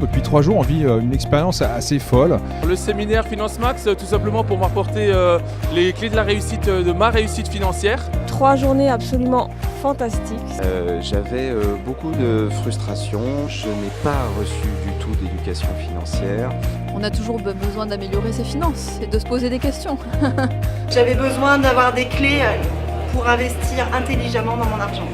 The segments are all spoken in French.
Depuis 3 jours, on vit une expérience assez folle. Le séminaire Finance Max, tout simplement pour m'apporter les clés de la réussite, de ma réussite financière. 3 journées absolument fantastiques. J'avais beaucoup de frustration. Je n'ai pas reçu du tout d'éducation financière. On a toujours besoin d'améliorer ses finances et de se poser des questions. J'avais besoin d'avoir des clés pour investir intelligemment dans mon argent.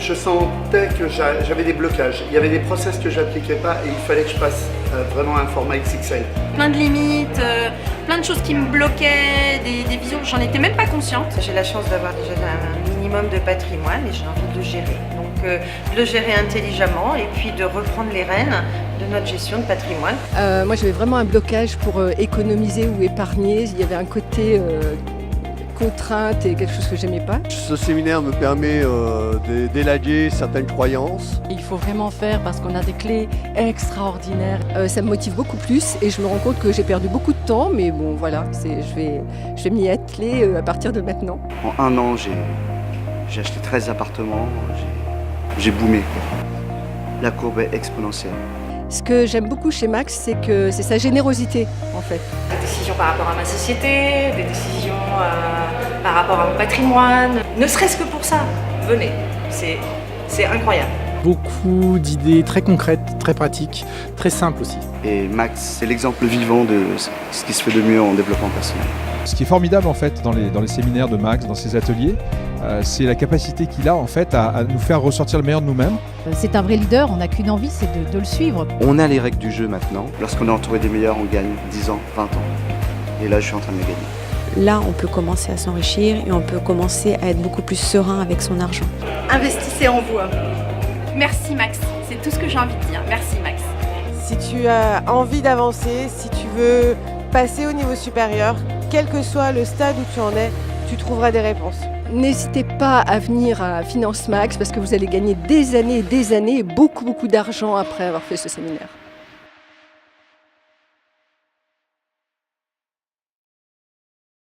Je sentais que j'avais des blocages. Il y avait des process que je n'appliquais pas et il fallait que je passe vraiment à un format XXL. Plein de limites, plein de choses qui me bloquaient, des visions, j'en étais même pas consciente. J'ai la chance d'avoir déjà un minimum de patrimoine et j'ai envie de le gérer. Donc de le gérer intelligemment et puis de reprendre les rênes de notre gestion de patrimoine. Moi j'avais vraiment un blocage pour économiser ou épargner. Il y avait un côté contrainte et quelque chose que j'aimais pas. Ce séminaire me permet d'élaguer certaines croyances. Il faut vraiment faire parce qu'on a des clés extraordinaires. Ça me motive beaucoup plus et je me rends compte que j'ai perdu beaucoup de temps, mais bon voilà, je vais m'y atteler à partir de maintenant. En 1 an, j'ai acheté 13 appartements, j'ai boomé. La courbe est exponentielle. Ce que j'aime beaucoup chez Max, c'est sa générosité en fait. Des décisions par rapport à ma société, des décisions par rapport à mon patrimoine. Ne serait-ce que pour ça, venez, c'est incroyable. Beaucoup d'idées très concrètes, très pratiques, très simples aussi. Et Max, c'est l'exemple vivant de ce qui se fait de mieux en développement personnel. Ce qui est formidable en fait dans les séminaires de Max, dans ses ateliers, c'est la capacité qu'il a en fait à nous faire ressortir le meilleur de nous-mêmes. C'est un vrai leader, on n'a qu'une envie, c'est de le suivre. On a les règles du jeu maintenant. Lorsqu'on est entouré des meilleurs, on gagne 10 ans, 20 ans. Et là, je suis en train de les gagner. Là, on peut commencer à s'enrichir et on peut commencer à être beaucoup plus serein avec son argent. Investissez en vous. Merci Max, c'est tout ce que j'ai envie de dire. Merci Max. Si tu as envie d'avancer, si tu veux passer au niveau supérieur, quel que soit le stade où tu en es, tu trouveras des réponses. N'hésitez pas à venir à Finance Max parce que vous allez gagner des années et beaucoup d'argent après avoir fait ce séminaire.